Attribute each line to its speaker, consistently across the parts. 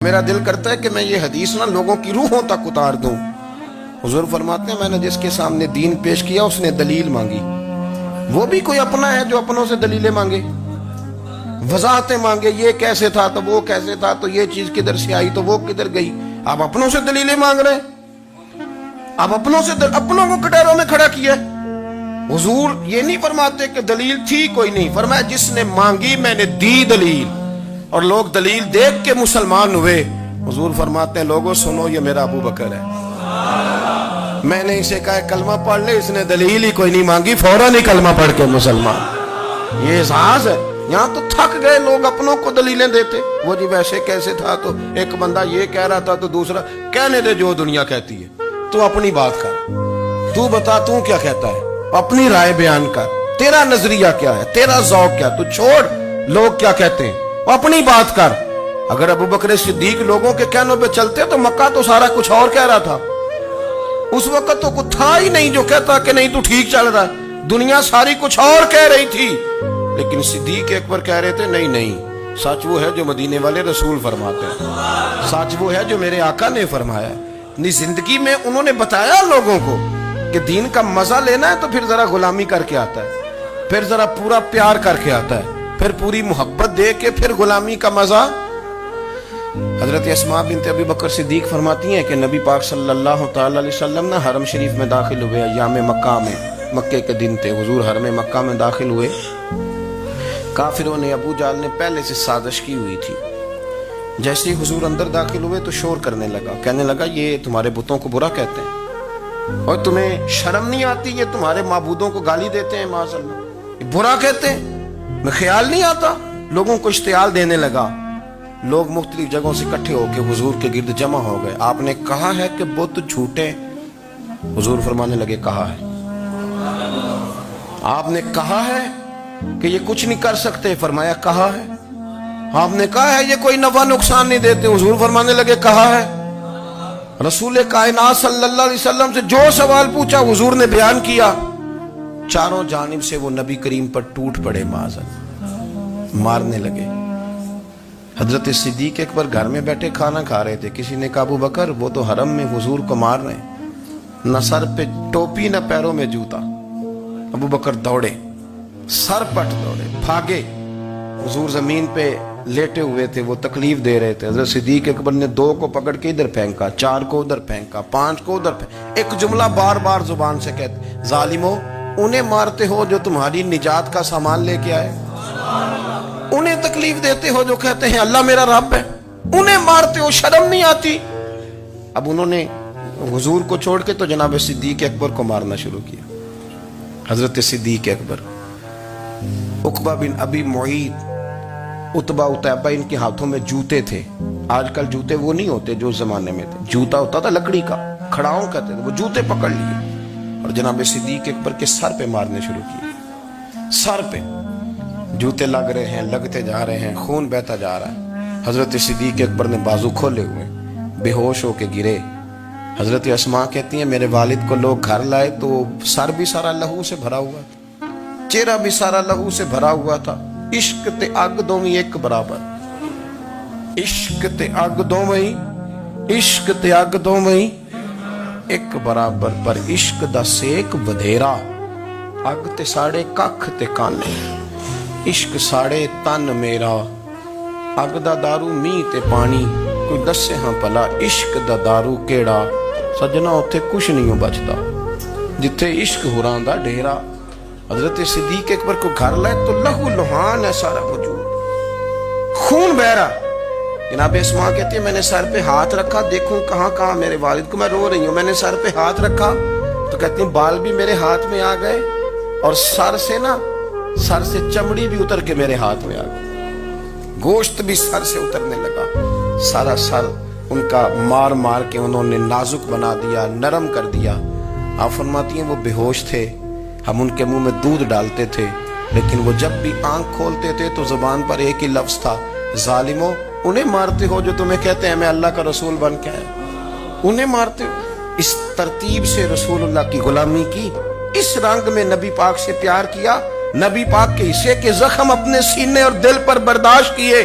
Speaker 1: میرا دل کرتا ہے کہ میں یہ حدیث نہ لوگوں کی روحوں تک اتار دوں۔ حضور فرماتے ہیں میں نے جس کے سامنے دین پیش کیا اس نے دلیل مانگی، وہ بھی کوئی اپنا ہے جو اپنوں سے دلیلیں مانگے، وضاحتیں مانگے، یہ کیسے تھا تو وہ کیسے تھا تو یہ چیز کدھر سے آئی تو وہ کدھر گئی۔ آپ اپنوں سے دلیلیں مانگ رہے ہیں، آپ اپنوں کو کٹہروں میں کھڑا کیا۔ حضور یہ نہیں فرماتے کہ دلیل تھی کوئی نہیں، فرمایا جس نے مانگی میں نے دی دلیل، اور لوگ دلیل دیکھ کے مسلمان ہوئے۔ حضور فرماتے ہیں لوگوں سنو یہ میرا ابو بکر ہے، میں نے اسے کہا کلمہ پڑھ لے، اس نے دلیل ہی کوئی نہیں مانگی، فوراً ہی کلمہ پڑھ کے مسلمان۔ یہ احساس ہے، یہاں تو تھک گئے لوگ اپنوں کو دلیلیں دیتے، وہ جی ویسے کیسے تھا تو ایک بندہ یہ کہہ رہا تھا تو دوسرا کہنے دے جو دنیا کہتی ہے، تو اپنی بات کر، تو بتا تو کیا کہتا ہے، اپنی رائے بیان کر، تیرا نظریہ کیا ہے، تیرا ذوق کیا، تو چھوڑ لوگ کیا کہتے ہیں، اپنی بات کر۔ اگر ابو بکر صدیق لوگوں کے کہنوں پہ چلتے تو مکہ تو سارا کچھ اور کہہ رہا تھا، اس وقت تو کچھ تھا ہی نہیں جو کہتا کہ نہیں تو ٹھیک چل رہا ہے، دنیا ساری کچھ اور کہہ رہی تھی، لیکن صدیق اکبر کہہ رہے تھے نہیں نہیں، سچ وہ ہے جو مدینے والے رسول فرماتے ہیں، سچ وہ ہے جو میرے آقا نے فرمایا ہے۔ اپنی زندگی میں انہوں نے بتایا لوگوں کو کہ دین کا مزہ لینا ہے تو پھر ذرا غلامی کر کے آتا ہے، پھر ذرا پورا پیار کر کے آتا ہے، پھر پوری محبت دے کے پھر غلامی کا مزہ۔ حضرت اسماء بنت ابی بکر صدیق فرماتی ہیں کہ نبی پاک صلی اللہ تعالی علیہ وسلم نہ حرم شریف میں داخل ہوئے، ایام مکہ میں، مکے کے دن تھے، حضور حرم مکہ میں داخل ہوئے، کافروں نے، ابو جہل نے پہلے سے سازش کی ہوئی تھی۔ جیسے ہی حضور اندر داخل ہوئے تو شور کرنے لگا، کہنے لگا یہ تمہارے بتوں کو برا کہتے ہیں اور تمہیں شرم نہیں آتی، یہ تمہارے معبودوں کو گالی دیتے ہیں، معاذ اللہ یہ برا کہتے ہیں، میں خیال نہیں آتا۔ لوگوں کو اشتعال دینے لگا، لوگ مختلف جگہوں سے اکٹھے ہو کے حضور کے گرد جمع ہو گئے۔ آپ نے کہا ہے کہ بت جھوٹے، حضور فرمانے لگے کہا ہے۔ آپ نے کہا ہے کہ یہ کچھ نہیں کر سکتے، فرمایا کہا ہے۔ آپ نے کہا ہے یہ کوئی نفع نقصان نہیں دیتے، حضور فرمانے لگے کہا ہے۔ رسول کائنات صلی اللہ علیہ وسلم سے جو سوال پوچھا حضور نے بیان کیا، چاروں جانب سے وہ نبی کریم پر ٹوٹ پڑے، معاذ مارنے لگے۔ حضرت صدیق اکبر گھر میں بیٹھے کھانا کھا رہے تھے، کسی نے کہا ابو بکر وہ تو حرم میں حضور کو مار رہے ہیں، نہ سر پہ ٹوپی نہ پیروں میں جوتا۔ ابو بکر دوڑے، سر پٹ دوڑے، بھاگے۔ حضور زمین پہ لیٹے ہوئے تھے، وہ تکلیف دے رہے تھے۔ حضرت صدیق اکبر نے 2 کو پکڑ کے ادھر پھینکا، 4 کو ادھر پھینکا، 5 کو ادھر پھینکا، ایک جملہ بار بار زبان سے کہتے ظالمو انہیں مارتے ہو جو تمہاری نجات کا سامان لے کے آئے، انہیں تکلیف دیتے ہو جو کہتے ہیں اللہ میرا رب ہے، انہیں مارتے ہو، شرم نہیں آتی۔ اب انہوں نے حضور کو چھوڑ کے تو جناب صدیق اکبر کو مارنا شروع کیا۔ حضرت صدیق اکبر، عقبہ بن ابی معیط، عتبہ عتیبہ ان کے ہاتھوں میں جوتے تھے۔ آج کل جوتے وہ نہیں ہوتے جو اس زمانے میں تھے، جوتا ہوتا تھا لکڑی کا، کھڑاؤں کہتے تھے، وہ جوتے پکڑ لیے اور جناب صدیق اکبر کے سر پہ مارنے شروع کیے۔ سر پہ جوتے لگ رہے ہیں، لگتے جا رہے ہیں، خون بہتا جا رہا ہے۔ حضرت صدیق اکبر نے بازو کھولے ہوئے، بے ہوش ہو کے گرے۔ حضرت اسماء کہتی ہیں میرے والد کو لوگ گھر لائے تو سر بھی سارا لہو سے بھرا ہوا تھا، چہرہ بھی سارا لہو سے بھرا ہوا تھا۔ عشق تے اگ دوویں ایک برابر، عشق تے اگ دوویں، عشق تے اگ دوویں ایک برابر، پر عشق دا سیک ودھیرا، اگ تے ساڑے ککھ تے کانے، عشق ساڑے تن میرا، اگ دا دارو می تے پانی، کوئی دسے ہاں پلا عشق دا دارو کیڑا، سجنا اتھے کچھ نہیں بچتا جتھے عشق حرام دا ڈیرا۔ حضرت صدیق اکبر کو گھر لائے تو لہو لہان ہے سارا وجود، خون بہ رہا۔ جناب اسماء کہتی ہے میں نے سر پہ ہاتھ رکھا، دیکھوں کہاں کہاں میرے والد کو، میں رو رہی ہوں، میں نے سر پہ ہاتھ رکھا تو کہتی ہیں بال بھی میرے ہاتھ میں آ گئے اور سر سے چمڑی بھی اتر کے میرے ہاتھ میں آ گئی، گوشت بھی سر سے اترنے لگا، سارا سر ان کا مار مار کے انہوں نے نازک بنا دیا، نرم کر دیا۔ آپ فرماتی ہیں وہ بے ہوش تھے، ہم ان کے منہ میں دودھ ڈالتے تھے، لیکن وہ جب بھی آنکھ کھولتے تھے تو زبان پر ایک ہی لفظ تھا، ظالمو انہیں مارتے ہو جو تمہیں کہتے ہیں میں اللہ کا رسول بن کے آیا، انہیں مارتے ہو۔ اس ترتیب سے رسول اللہ کی غلامی کی، اس رنگ میں نبی پاک سے پیار کیا، نبی پاک کے حصے کے زخم اپنے سینے اور دل پر برداشت کیے،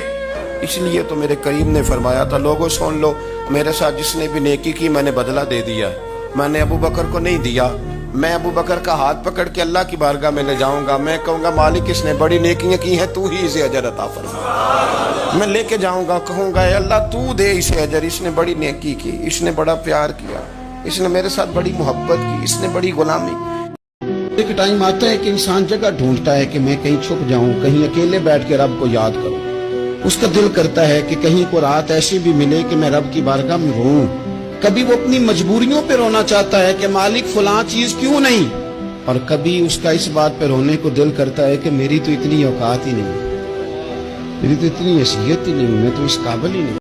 Speaker 1: اس لیے تو میرے کریم نے فرمایا تھا لوگوں سن لو میرے ساتھ جس نے بھی نیکی کی میں نے بدلہ دے دیا ہے. میں نے ابو بکر کو نہیں دیا. میں ابو بکر کا ہاتھ پکڑ کے اللہ کی بارگاہ میں لے جاؤں گا. میں کہوں گا مالک اس نے بڑی نیکیاں کی ہیں تو ہی اسے اجر عطا فرما. میں لے کے جاؤں گا کہوں گا اے اللہ تو دے اسے اجر. اس نے بڑی نیکی کی, اس نے بڑا پیار کیا, اس نے میرے ساتھ بڑی محبت کی, اس نے بڑی غلامی. ایک ٹائم آتا ہے کہ انسان جگہ ڈھونڈتا ہے کہ میں کہیں چھپ جاؤں, کہیں اکیلے بیٹھ کے رب کو یاد کروں. اس کا دل کرتا ہے کہ کہیں کو رات ایسی بھی ملے کہ میں رب کی بارگاہ میں روؤں. کبھی وہ اپنی مجبوریوں پہ رونا چاہتا ہے کہ مالک فلاں چیز کیوں نہیں, اور کبھی اس کا اس بات پہ رونے کو دل کرتا ہے کہ میری تو اتنی اوقات ہی نہیں, میری تو اتنی حیثیت ہی نہیں, میں تو اس قابل ہی نہیں.